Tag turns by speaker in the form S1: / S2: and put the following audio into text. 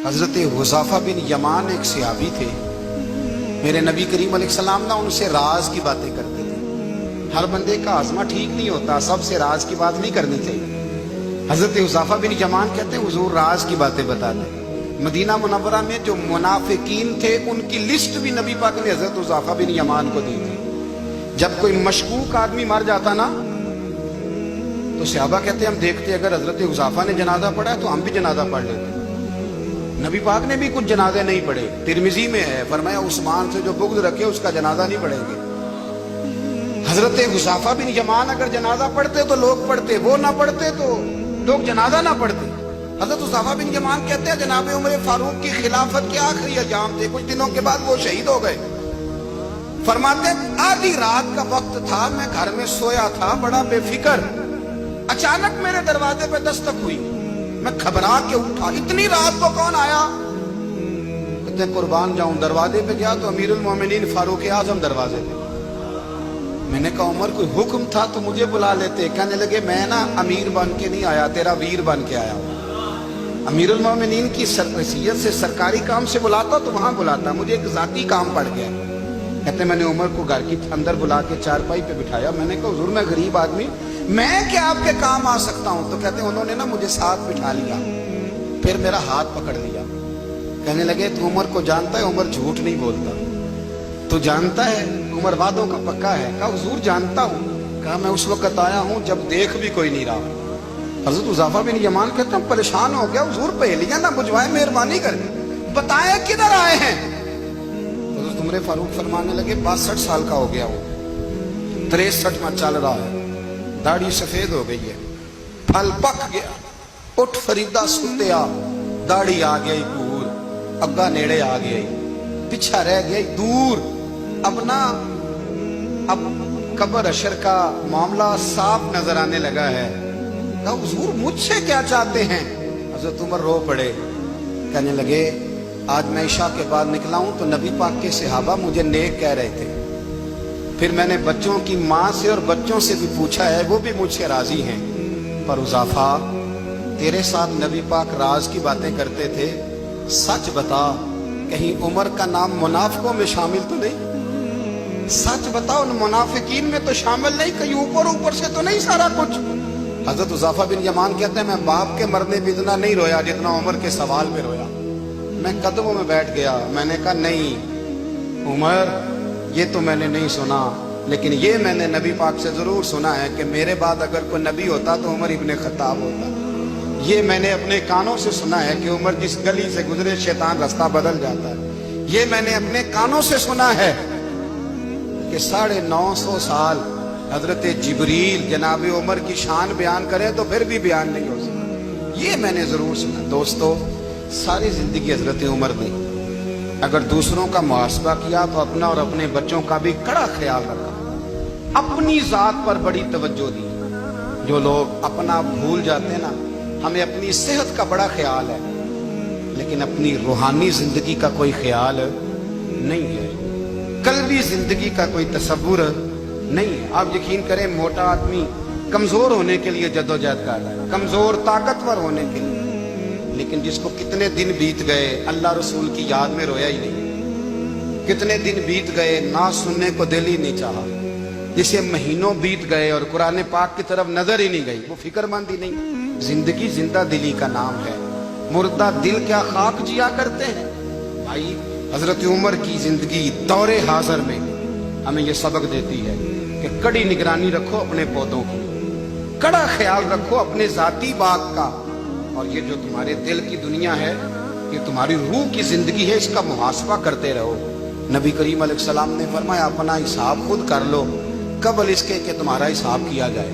S1: حضرت حذیفہ بن یمان ایک صحابی تھے، میرے نبی کریم علیہ السلام نا ان سے راز کی باتیں کرتے تھے۔ ہر بندے کا آزما ٹھیک نہیں ہوتا، سب سے راز کی بات نہیں کرنی چاہیے۔ حضرت حذیفہ بن یمان کہتے ہیں حضور راز کی باتیں بتاتے۔ مدینہ منورہ میں جو منافقین تھے ان کی لسٹ بھی نبی پاک نے حضرت حذیفہ بن یمان کو دی تھی۔ جب کوئی مشکوک آدمی مر جاتا نا تو صحابہ کہتے ہیں ہم دیکھتے اگر حضرت حذیفہ نے جنازہ پڑھا ہے تو ہم بھی جنازہ پڑھ لیتے۔ نبی پاک نے بھی کچھ جنازے نہیں پڑھے، ترمذی میں ہے، فرمایا عثمان سے جو بغض رکھے اس کا جنازہ نہیں پڑھیں گے۔ حضرت حذیفہ بن یمان اگر جنازہ پڑھتے تو لوگ پڑھتے، وہ نہ پڑھتے تو لوگ جنازہ نہ پڑھتے۔ حضرت حذیفہ بن یمان کہتے ہیں جناب عمر فاروق کی خلافت کے آخری ایام تھے، کچھ دنوں کے بعد وہ شہید ہو گئے۔ فرماتے ہیں آدھی رات کا وقت تھا، میں گھر میں سویا تھا بڑا بے فکر، اچانک میرے دروازے پہ دستک ہوئی، میں گھبرا کے اٹھا، اتنی رات کو کون آیا؟ کہتے ہیں قربان جاؤں، دروازے پہ گیا تو امیر المومنین فاروق اعظم دروازے پہ۔ میں نے کہا عمر کوئی حکم تھا تو مجھے بلا لیتے۔ کہنے لگے میں نا امیر بن کے نہیں آیا، تیرا ویر بن کے آیا ہوں۔ امیر المومنین کی حیثیت سے سرکاری کام سے بلاتا تو وہاں بلاتا، مجھے ایک ذاتی کام پڑ گیا۔ کہتے میں نے عمر کو گھر کی اندر بلا کے چارپائی پہ بٹھایا، میں نے کہا حضور میں غریب آدمی، میں کیا آپ کے کام آ سکتا ہوں؟ تو کہتے ہیں انہوں نے نا مجھے ساتھ بٹھا لیا، پھر میرا ہاتھ پکڑ لیا، کہنے لگے تو عمر کو جانتا ہے؟ عمر جھوٹ نہیں بولتا، تو جانتا ہے عمر وعدوں کا پکا ہے؟ کہا حضور جانتا ہوں۔ کہا میں اس وقت آیا ہوں جب دیکھ بھی کوئی نہیں رہا۔ حضرت حذیفہ بن یمان کہتے ہیں پریشان ہو گیا، حضور پہلیاں نہ بجھوائے، مہربانی کر کے بتائیں کدھر آئے ہیں؟ حضرت عمر فاروق فرمانے لگے 62 سال کا ہو گیا ہوں، 63 میں چل رہا ہے، داڑھی سفید ہو گئی ہے، پھل پک گیا، اٹھ فریدہ ستیا، داڑھی آ گئی پور، اگا نیڑے آ گئی، پیچھا رہ گئی دور، اب قبر اشر کا معاملہ صاف نظر آنے لگا ہے۔ کہا حضور مجھ سے کیا چاہتے ہیں؟ حضرت عمر رو پڑے، کہنے لگے آج میں عشاء کے بعد نکلا ہوں تو نبی پاک کے صحابہ مجھے نیک کہہ رہے تھے، پھر میں نے بچوں کی ماں سے اور بچوں سے بھی پوچھا ہے، وہ بھی مجھ سے راضی ہیں، پر حذیفہ تیرے ساتھ نبی پاک راز کی باتیں کرتے تھے، سچ بتا کہیں عمر کا نام منافقوں میں شامل تو نہیں؟ سچ بتا ان منافقین میں تو شامل نہیں، کہیں اوپر سے تو نہیں سارا کچھ؟ حضرت حذیفہ بن یمان کہتے ہیں میں باپ کے مرنے پہ اتنا نہیں رویا جتنا عمر کے سوال پہ رویا۔ میں قدموں میں بیٹھ گیا، میں نے کہا نہیں عمر یہ تو میں نے نہیں سنا، لیکن یہ میں نے نبی پاک سے ضرور سنا ہے کہ میرے بعد اگر کوئی نبی ہوتا تو عمر ابن خطاب ہوتا۔ یہ میں نے اپنے کانوں سے سنا ہے کہ عمر جس گلی سے گزرے شیطان رستہ بدل جاتا ہے۔ یہ میں نے اپنے کانوں سے سنا ہے کہ 950 سال حضرت جبریل جناب عمر کی شان بیان کریں تو پھر بھی بیان نہیں ہو سکتا، یہ میں نے ضرور سنا۔ دوستو ساری زندگی حضرت عمر نے اگر دوسروں کا محاسبہ کیا تو اپنا اور اپنے بچوں کا بھی کڑا خیال رکھا، اپنی ذات پر بڑی توجہ دی۔ جو لوگ اپنا بھول جاتے ہیں نا، ہمیں اپنی صحت کا بڑا خیال ہے لیکن اپنی روحانی زندگی کا کوئی خیال نہیں ہے، قلبی زندگی کا کوئی تصور نہیں ہے۔ آپ یقین کریں موٹا آدمی کمزور ہونے کے لیے جدوجہد کر رہا ہے، کمزور طاقتور ہونے کے لیے، لیکن جس کو کتنے دن بیت گئے اللہ رسول کی یاد میں رویا ہی نہیں، کتنے دن بیت گئے نہ سننے کو دل ہی نہیں چاہا، جسے مہینوں بیت گئے اور قرآن پاک کی طرف نظر ہی نہیں گئی، وہ فکر مند ہی نہیں۔ زندگی زندہ دلی کا نام ہے، مردہ دل کیا خاک جیا کرتے ہیں؟ بھائی حضرت عمر کی زندگی دور حاضر میں ہمیں یہ سبق دیتی ہے کہ کڑی نگرانی رکھو اپنے پودوں کی، کڑا خیال رکھو اپنے ذاتی باغ کا، اور یہ جو تمہارے دل کی دنیا ہے یہ تمہاری روح کی زندگی ہے، اس کا محاسبہ کرتے رہو۔ نبی کریم علیہ السلام نے فرمایا اپنا حساب خود کر لو قبل اس کے کہ تمہارا حساب کیا جائے۔